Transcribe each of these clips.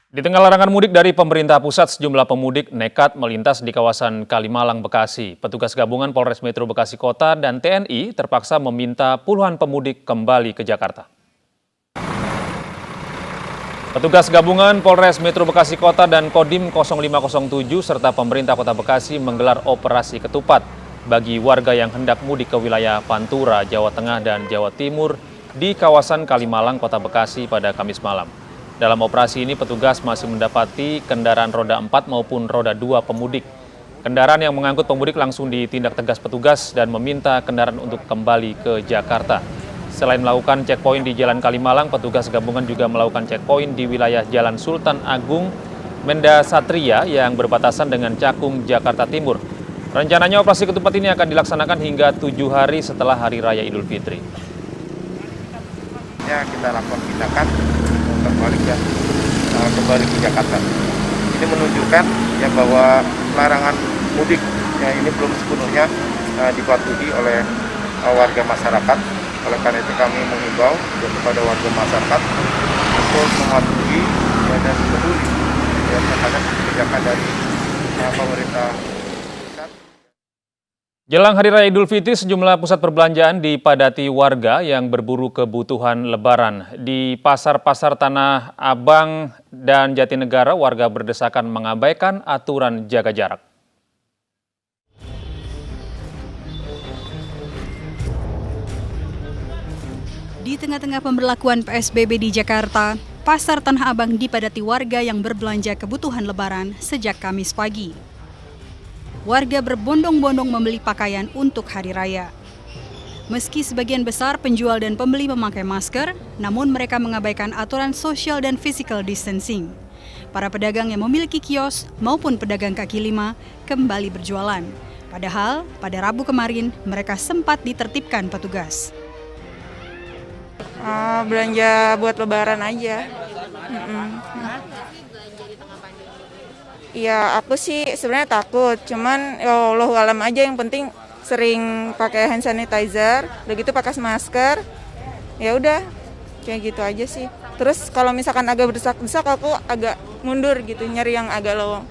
Di tengah larangan mudik dari pemerintah pusat, sejumlah pemudik nekat melintas di kawasan Kalimalang, Bekasi. Petugas gabungan Polres Metro Bekasi Kota dan TNI terpaksa meminta puluhan pemudik kembali ke Jakarta. Petugas gabungan Polres Metro Bekasi Kota dan Kodim 0507 serta pemerintah Kota Bekasi menggelar operasi ketupat bagi warga yang hendak mudik ke wilayah Pantura, Jawa Tengah dan Jawa Timur di kawasan Kalimalang, Kota Bekasi pada Kamis malam. Dalam operasi ini petugas masih mendapati kendaraan roda 4 maupun roda 2 pemudik. Kendaraan yang mengangkut pemudik langsung ditindak tegas petugas dan meminta kendaraan untuk kembali ke Jakarta. Selain melakukan checkpoint di Jalan Kalimalang, petugas gabungan juga melakukan checkpoint di wilayah Jalan Sultan Agung, Menda Satria yang berbatasan dengan Cakung, Jakarta Timur. Rencananya operasi ketupat ini akan dilaksanakan hingga 7 hari setelah Hari Raya Idul Fitri. Ya, kita lakukan tindakan kembali ke Jakarta. Ini menunjukkan ya bahwa larangan mudik ya ini belum sepenuhnya dipatuhi oleh warga masyarakat. Oleh karena itu kami mengimbau kepada warga masyarakat untuk mematuhi ya, dan peduli ya, terhadap kebijakan dari pemerintah. Jelang Hari Raya Idul Fitri, sejumlah pusat perbelanjaan dipadati warga yang berburu kebutuhan Lebaran. Di pasar-pasar Tanah Abang dan Jatinegara, warga berdesakan mengabaikan aturan jaga jarak. Di tengah-tengah pemberlakuan PSBB di Jakarta, Pasar Tanah Abang dipadati warga yang berbelanja kebutuhan Lebaran sejak Kamis pagi. Warga berbondong-bondong membeli pakaian untuk hari raya. Meski sebagian besar penjual dan pembeli memakai masker, namun mereka mengabaikan aturan social dan physical distancing. Para pedagang yang memiliki kios maupun pedagang kaki lima kembali berjualan. Padahal pada Rabu kemarin mereka sempat ditertibkan petugas. Belanja buat Lebaran aja. Ya aku sih sebenarnya takut, cuman ya Allah alam aja, yang penting sering pakai hand sanitizer, udah gitu pakai masker, ya udah kayak gitu aja sih. Terus kalau misalkan agak berdesak-desak aku agak mundur gitu, nyari yang agak lowong.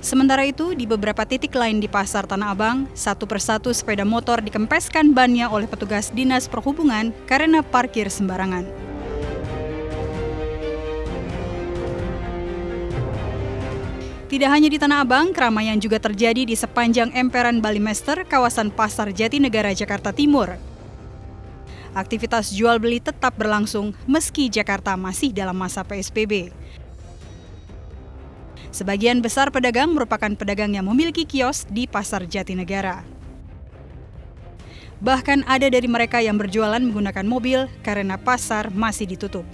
Sementara itu, di beberapa titik lain di Pasar Tanah Abang, satu persatu sepeda motor dikempeskan bannya oleh petugas Dinas Perhubungan karena parkir sembarangan. Tidak hanya di Tanah Abang, keramaian juga terjadi di sepanjang emperan Balimester, kawasan Pasar Jatinegara, Jakarta Timur. Aktivitas jual beli tetap berlangsung meski Jakarta masih dalam masa PSBB. Sebagian besar pedagang merupakan pedagang yang memiliki kios di Pasar Jatinegara. Bahkan ada dari mereka yang berjualan menggunakan mobil karena pasar masih ditutup.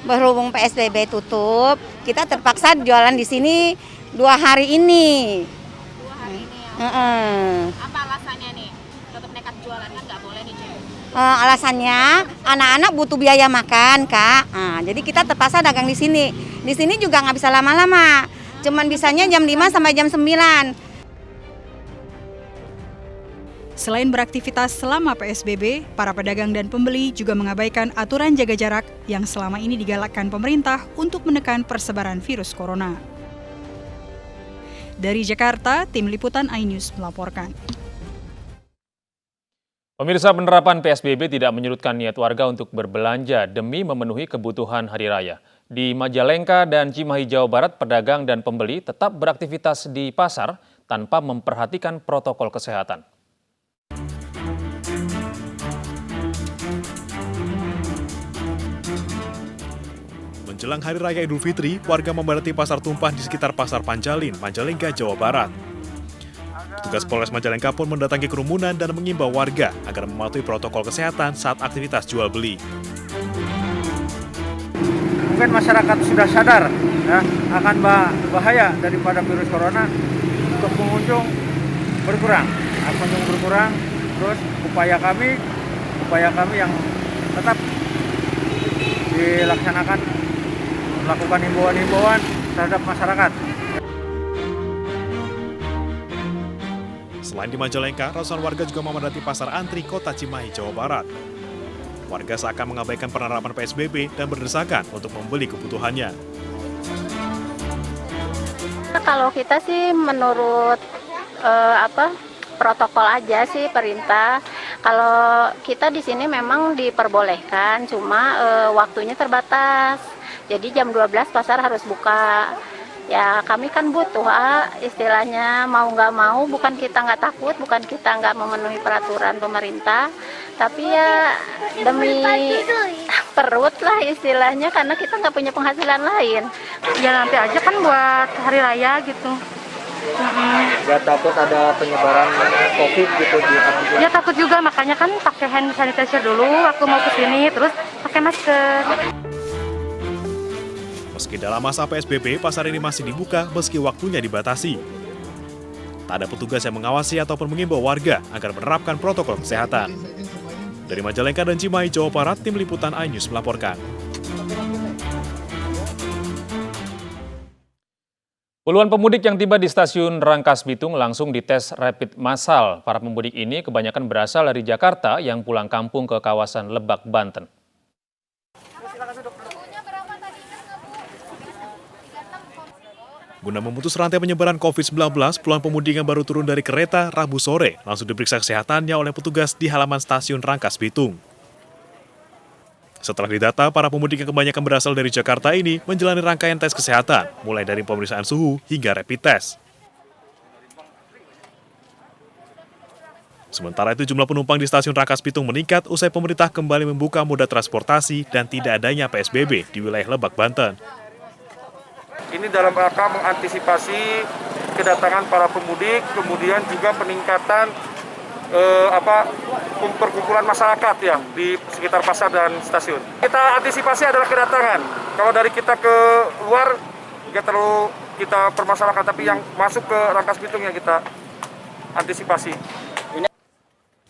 Berhubung PSBB tutup, kita terpaksa jualan di sini 2 hari ini. 2 hari ini ya? Apa alasannya nih? Tetap nekat jualan kan nggak boleh nih, Cik? Alasannya anak-anak butuh biaya makan, Kak. Jadi kita terpaksa dagang di sini. Di sini juga nggak bisa lama-lama. Cuman bisanya jam 5 sampai jam 9. Selain beraktivitas selama PSBB, para pedagang dan pembeli juga mengabaikan aturan jaga jarak yang selama ini digalakkan pemerintah untuk menekan persebaran virus corona. Dari Jakarta, Tim Liputan iNews melaporkan. Pemirsa, penerapan PSBB tidak menyurutkan niat warga untuk berbelanja demi memenuhi kebutuhan hari raya. Di Majalengka dan Cimahi, Jawa Barat, pedagang dan pembeli tetap beraktivitas di pasar tanpa memperhatikan protokol kesehatan. Menjelang Hari Raya Idul Fitri, warga memadati pasar tumpah di sekitar Pasar Panjalin, Majalengka, Jawa Barat. Petugas Polres Majalengka pun mendatangi kerumunan dan mengimbau warga agar mematuhi protokol kesehatan saat aktivitas jual beli. Mungkin masyarakat sudah sadar ya, akan bahaya daripada virus corona, untuk pengunjung berkurang. Pengunjung berkurang, terus upaya kami yang tetap dilaksanakan, melakukan himbauan-himbauan terhadap masyarakat. Selain di Majalengka, ratusan warga juga memadati Pasar Antri, Kota Cimahi, Jawa Barat. warga seakan mengabaikan penerapan PSBB dan berdesakan untuk membeli kebutuhannya. Kalau kita sih menurut protokol aja sih perintah. Kalau kita di sini memang diperbolehkan, cuma waktunya terbatas. Jadi jam 12 pasar harus buka. Ya kami kan butuh, istilahnya mau nggak mau, bukan kita nggak takut, bukan kita nggak memenuhi peraturan pemerintah, tapi ya demi perut lah istilahnya, karena kita nggak punya penghasilan lain. Ya nanti aja kan buat hari raya gitu. Nggak takut ada penyebaran COVID gitu di Abuja? Ya takut juga, makanya kan pakai hand sanitizer dulu waktu mau kesini, terus pakai masker. Meski dalam masa PSBB, pasar ini masih dibuka meski waktunya dibatasi. Tak ada petugas yang mengawasi ataupun mengimbau warga agar menerapkan protokol kesehatan. Dari Majalengka dan Cimahi, Jawa Barat, Tim Liputan iNews melaporkan. Puluhan pemudik yang tiba di stasiun Rangkas Bitung langsung dites rapid massal. Para pemudik ini kebanyakan berasal dari Jakarta yang pulang kampung ke kawasan Lebak, Banten. Guna memutus rantai penyebaran COVID-19, puluhan pemudik yang baru turun dari kereta Rabu sore langsung diperiksa kesehatannya oleh petugas di halaman stasiun Rangkas Bitung. Setelah didata, para pemudik yang kebanyakan berasal dari Jakarta ini menjalani rangkaian tes kesehatan, mulai dari pemeriksaan suhu hingga rapid test. Sementara itu, jumlah penumpang di stasiun Rangkas Bitung meningkat usai pemerintah kembali membuka moda transportasi dan tidak adanya PSBB di wilayah Lebak, Banten. Ini dalam rangka mengantisipasi kedatangan para pemudik, kemudian juga peningkatan perkumpulan masyarakat ya di sekitar pasar dan stasiun. Kita antisipasi adalah kedatangan. Kalau dari kita ke luar nggak terlalu kita permasalahkan, tapi yang masuk ke Rangkas Bitung yang kita antisipasi.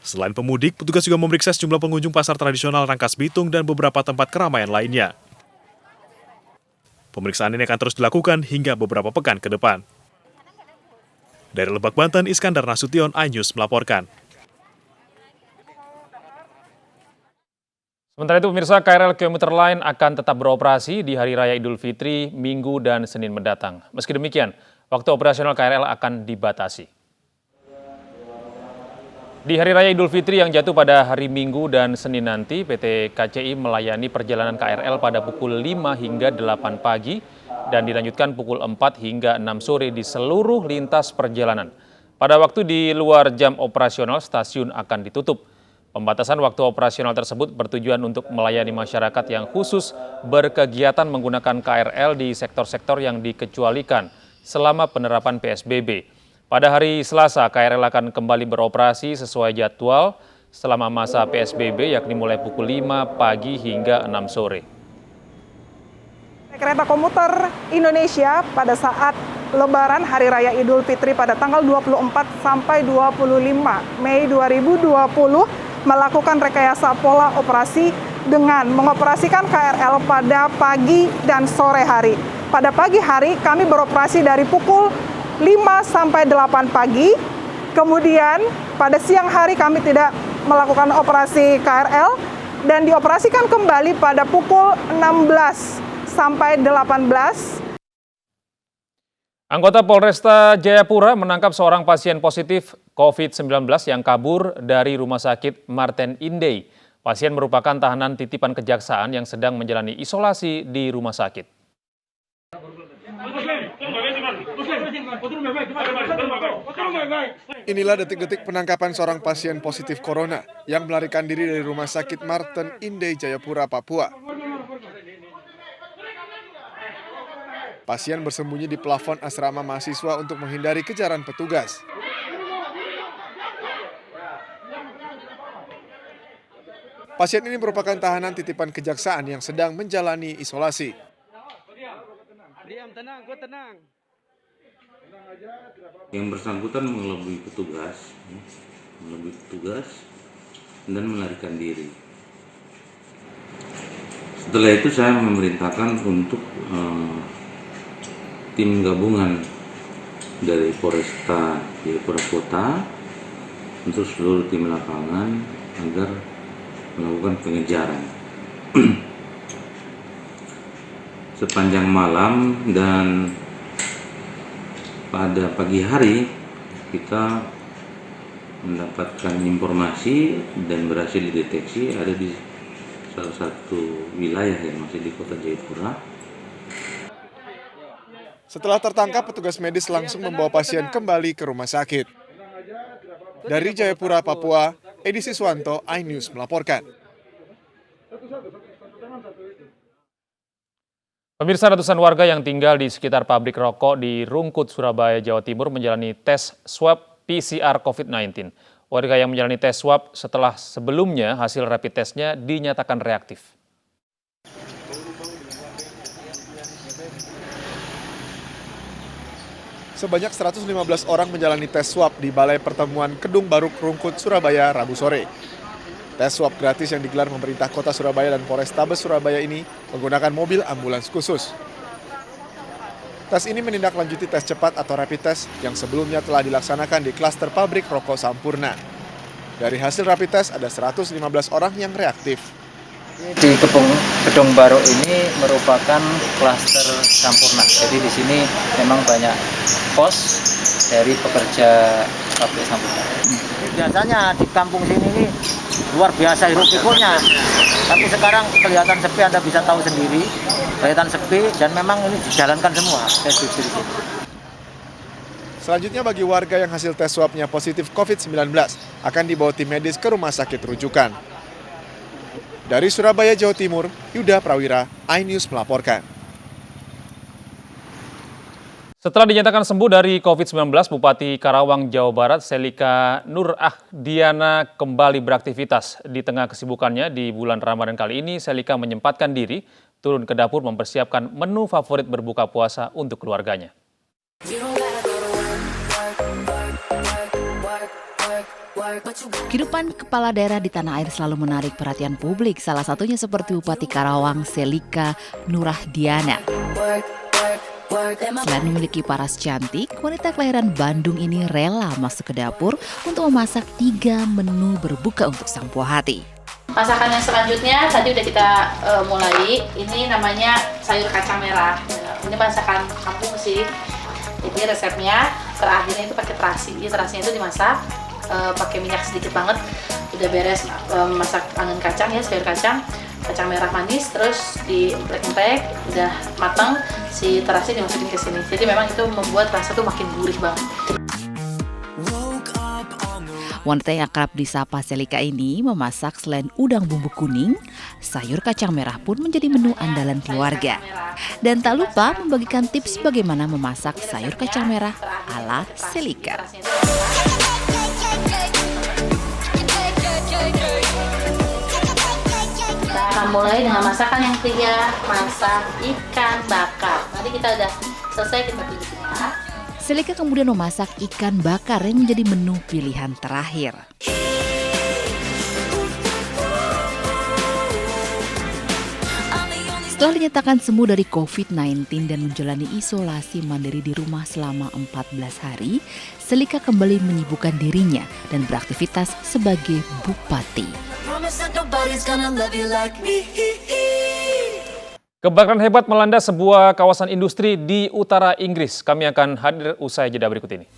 Selain pemudik, petugas juga memeriksa sejumlah pengunjung pasar tradisional Rangkas Bitung dan beberapa tempat keramaian lainnya. Pemeriksaan ini akan terus dilakukan hingga beberapa pekan ke depan. Dari Lebak, Banten, Iskandar Nasution, iNews melaporkan. Sementara itu, pemirsa, KRL Komuter Line akan tetap beroperasi di Hari Raya Idul Fitri, Minggu dan Senin mendatang. Meski demikian, waktu operasional KRL akan dibatasi. Di Hari Raya Idul Fitri yang jatuh pada hari Minggu dan Senin nanti, PT KCI melayani perjalanan KRL pada pukul 5 hingga 8 pagi dan dilanjutkan pukul 4 hingga 6 sore di seluruh lintas perjalanan. Pada waktu di luar jam operasional, stasiun akan ditutup. Pembatasan waktu operasional tersebut bertujuan untuk melayani masyarakat yang khusus berkegiatan menggunakan KRL di sektor-sektor yang dikecualikan selama penerapan PSBB. Pada hari Selasa, KRL akan kembali beroperasi sesuai jadwal selama masa PSBB, yakni mulai pukul 5 pagi hingga 6 sore. Kereta komuter Indonesia pada saat Lebaran Hari Raya Idul Fitri pada tanggal 24 sampai 25 Mei 2020 melakukan rekayasa pola operasi dengan mengoperasikan KRL pada pagi dan sore hari. Pada pagi hari kami beroperasi dari pukul 5 sampai 8 pagi, kemudian pada siang hari kami tidak melakukan operasi KRL dan dioperasikan kembali pada pukul 16 sampai 18. Anggota Polresta Jayapura menangkap seorang pasien positif COVID-19 yang kabur dari Rumah Sakit Martin Inday. Pasien merupakan tahanan titipan kejaksaan yang sedang menjalani isolasi di rumah sakit. Inilah detik-detik penangkapan seorang pasien positif corona yang melarikan diri dari Rumah Sakit Martin Inday, Jayapura, Papua. Pasien bersembunyi di plafon asrama mahasiswa untuk menghindari kejaran petugas. Pasien ini merupakan tahanan titipan kejaksaan yang sedang menjalani isolasi. Yang bersangkutan mengelabui petugas dan melarikan diri. Setelah itu saya memerintahkan untuk tim gabungan dari Polresta Jayapura Kota untuk seluruh tim lapangan agar melakukan pengejaran sepanjang malam, dan pada pagi hari kita mendapatkan informasi dan berhasil dideteksi ada di salah satu wilayah yang masih di Kota Jayapura. Setelah tertangkap, petugas medis langsung membawa pasien kembali ke rumah sakit. Dari Jayapura, Papua, Edi Siswanto, iNews melaporkan. Pemirsa, ratusan warga yang tinggal di sekitar pabrik rokok di Rungkut, Surabaya, Jawa Timur menjalani tes swab PCR COVID-19. Warga yang menjalani tes swab setelah sebelumnya hasil rapid testnya dinyatakan reaktif. Sebanyak 115 orang menjalani tes swab di Balai Pertemuan Kedung Baruk Rungkut, Surabaya, Rabu sore. Tes swab gratis yang digelar pemerintah Kota Surabaya dan Polrestabes Surabaya ini menggunakan mobil ambulans khusus. Tes ini menindaklanjuti tes cepat atau rapid test yang sebelumnya telah dilaksanakan di klaster pabrik rokok Sampurna. Dari hasil rapid test ada 115 orang yang reaktif. Di Kedung Baruk ini merupakan klaster Sampurna. Jadi di sini memang banyak pos dari pekerja pabrik Sampurna. Biasanya di kampung sini ini luar biasa hiruk pikuknya. Tapi sekarang kelihatan sepi, Anda bisa tahu sendiri. Kelihatan sepi dan memang ini dijalankan semua PSBB di sini. Selanjutnya bagi warga yang hasil tes swabnya positif COVID-19 akan dibawa tim medis ke rumah sakit rujukan. Dari Surabaya, Jawa Timur, Yuda Prawira, iNews melaporkan. Setelah dinyatakan sembuh dari COVID-19, Bupati Karawang, Jawa Barat, Selika Nur Ahdiana kembali beraktivitas. Di tengah kesibukannya di bulan Ramadan kali ini, Selika menyempatkan diri turun ke dapur mempersiapkan menu favorit berbuka puasa untuk keluarganya. Kehidupan kepala daerah di tanah air selalu menarik perhatian publik, salah satunya seperti Bupati Karawang, Selika Nur Ahdiana. Selain memiliki paras cantik, wanita kelahiran Bandung ini rela masuk ke dapur untuk memasak 3 menu berbuka untuk sang puas hati. Masakan yang selanjutnya tadi udah kita mulai, ini namanya sayur kacang merah. Ini masakan kampung sih. Jadi resepnya terakhirnya itu pakai terasi. Jadi terasinya itu dimasak pakai minyak sedikit banget. Udah beres masak angin kacang ya, sayur kacang merah manis, terus diemplek-emplek, udah matang, si terasi dimasukin ke sini. Jadi memang itu membuat rasa tuh makin gurih banget. Wanita yang akrab disapa Selika ini memasak selain udang bumbu kuning, sayur kacang merah pun menjadi menu andalan keluarga. Dan tak lupa membagikan tips bagaimana memasak sayur kacang merah ala Selika. Kita mulai dengan masakan yang ketiga, masak ikan bakar. Nanti kita udah selesai, kita tunjukin ya. Selika kemudian memasak ikan bakar yang menjadi menu pilihan terakhir. Setelah dinyatakan sembuh dari COVID-19 dan menjalani isolasi mandiri di rumah selama 14 hari, Selika kembali menyibukkan dirinya dan beraktivitas sebagai bupati. Kebakaran hebat melanda sebuah kawasan industri di utara Inggris. Kami akan hadir usai jeda berikut ini.